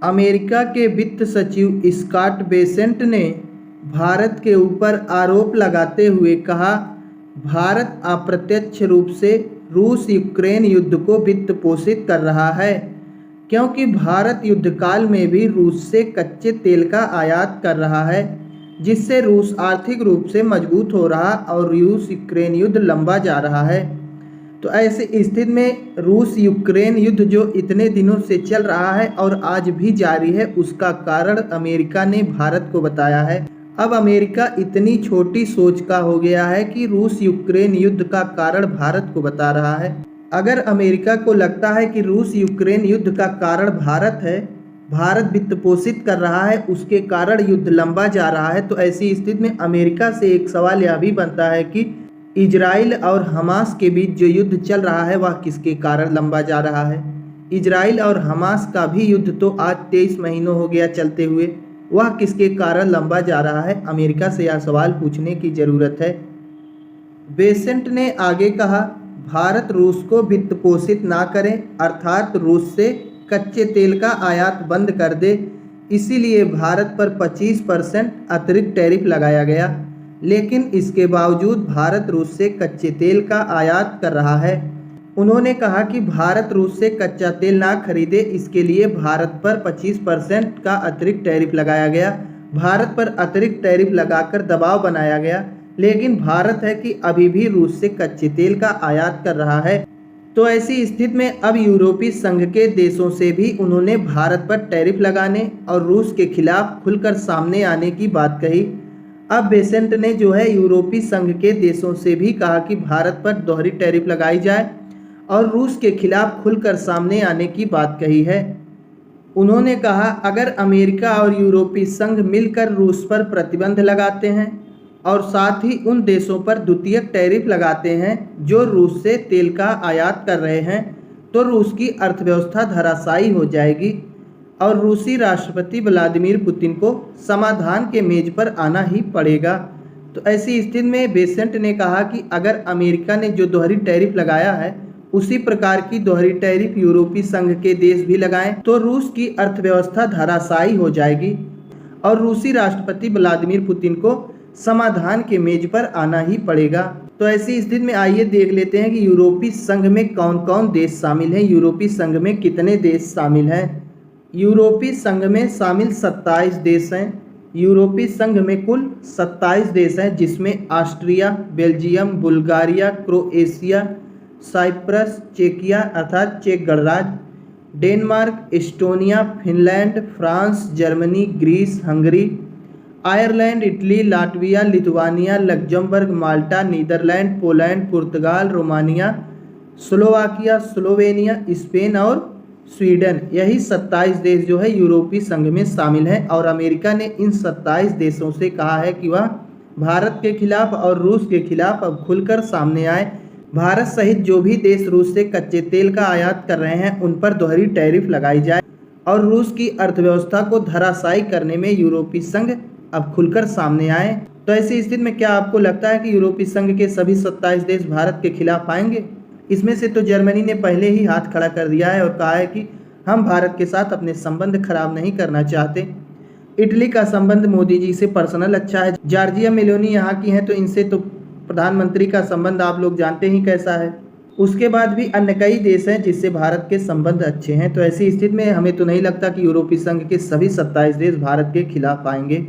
America के वित्त सचिव स्कॉट बेसेंट ने भारत के ऊपर आरोप लगाते हुए कहा, भारत अप्रत्यक्ष रूप से रूस यूक्रेन युद्ध को वित्त पोषित कर रहा है, क्योंकि भारत युद्धकाल में भी रूस से कच्चे तेल का आयात कर रहा है, जिससे रूस आर्थिक रूप से मजबूत हो रहा और रूस यूक्रेन युद्ध लंबा जा रहा है। तो ऐसी स्थिति में रूस यूक्रेन युद्ध जो इतने दिनों से चल रहा है और आज भी जारी है, उसका कारण अमेरिका ने भारत को बताया है। अब अमेरिका इतनी छोटी सोच का हो गया है कि रूस यूक्रेन युद्ध का कारण भारत को बता रहा है। अगर अमेरिका को लगता है कि रूस यूक्रेन युद्ध का कारण भारत है, भारत वित्त पोषित कर रहा है, उसके कारण युद्ध लंबा जा रहा है, तो ऐसी स्थिति में अमेरिका से एक सवाल यह भी बनता है कि इजराइल और हमास के बीच जो युद्ध चल रहा है वह किसके कारण लंबा जा रहा है। इजराइल और हमास का भी युद्ध तो आज 23 महीनों हो गया चलते हुए, वह किसके कारण लंबा जा रहा है। अमेरिका से यह सवाल पूछने की ज़रूरत है। बेसेंट ने आगे कहा, भारत रूस को वित्त पोषित ना करे, अर्थात रूस से कच्चे तेल का आयात बंद कर दे, इसीलिए भारत पर 25% अतिरिक्त टैरिफ लगाया गया। लेकिन इसके बावजूद भारत रूस से कच्चे तेल का आयात कर रहा है। उन्होंने कहा कि भारत रूस से कच्चा तेल ना खरीदे, इसके लिए भारत पर 25% का अतिरिक्त टैरिफ लगाया गया। भारत पर अतिरिक्त टैरिफ लगाकर दबाव बनाया गया, लेकिन भारत है कि अभी भी रूस से कच्चे तेल का आयात कर रहा है। तो ऐसी स्थिति में अब यूरोपीय संघ के देशों से भी उन्होंने भारत पर टैरिफ लगाने और रूस के खिलाफ खुलकर सामने आने की बात कही। अब बेसेंट ने जो है यूरोपीय संघ के देशों से भी कहा कि भारत पर दोहरी टैरिफ लगाई जाए और रूस के खिलाफ खुलकर सामने आने की बात कही है। उन्होंने कहा, अगर अमेरिका और यूरोपीय संघ मिलकर रूस पर प्रतिबंध लगाते हैं और साथ ही उन देशों पर द्वितीयक टैरिफ लगाते हैं जो रूस से तेल का आयात कर रहे हैं, तो रूस की अर्थव्यवस्था धराशायी हो जाएगी और रूसी राष्ट्रपति व्लादिमीर पुतिन को समाधान के मेज पर आना ही पड़ेगा। तो ऐसी स्थिति में बेसेंट ने कहा कि अगर अमेरिका ने जो दोहरी टैरिफ लगाया है उसी प्रकार की दोहरी टैरिफ यूरोपीय संघ के देश भी लगाएं, तो रूस की अर्थव्यवस्था धराशायी हो जाएगी और रूसी राष्ट्रपति व्लादिमीर पुतिन को समाधान के मेज पर आना ही पड़ेगा। तो ऐसी स्थिति में आइए देख लेते हैं कि यूरोपीय संघ में कौन कौन देश शामिल हैं। यूरोपीय संघ में कितने देश शामिल हैं? यूरोपीय संघ में शामिल 27 देश हैं। यूरोपीय संघ में कुल 27 देश हैं, जिसमें Austria, Belgium, Bulgaria, Croatia, Cyprus, चेकिया अर्थात चेक गणराज्य, Denmark, Estonia, Finland, France, Germany, Greece, Hungary, Ireland, Italy, Latvia, Lithuania, Luxembourg, Malta, Netherland, Poland, पुर्तगाल, रोमानिया, स्लोवाकिया, स्लोवेनिया, स्पेन और स्वीडन। यही 27 देश जो है यूरोपीय संघ में शामिल हैं और अमेरिका ने इन 27 देशों से कहा है कि वह भारत के खिलाफ और रूस के खिलाफ अब खुलकर सामने आए। भारत सहित जो भी देश रूस से कच्चे तेल का आयात कर रहे हैं उन पर दोहरी टैरिफ लगाई जाए और रूस की अर्थव्यवस्था को धराशायी करने में यूरोपीय संघ अब खुलकर सामने आए। तो ऐसी स्थिति में क्या आपको लगता है कि यूरोपीय संघ के सभी 27 देश भारत के खिलाफ आएंगे? इसमें से तो जर्मनी ने पहले ही हाथ खड़ा कर दिया है और कहा है कि हम भारत के साथ अपने संबंध खराब नहीं करना चाहते। इटली का संबंध मोदी जी से पर्सनल अच्छा है। जॉर्जिया मेलोनी यहाँ की हैं, तो इनसे तो प्रधानमंत्री का संबंध आप लोग जानते ही कैसा है। उसके बाद भी अन्य कई देश हैं जिससे भारत के संबंध अच्छे हैं। तो ऐसी स्थिति में हमें तो नहीं लगता कि यूरोपीय संघ के सभी 27 देश भारत के खिलाफ आएंगे।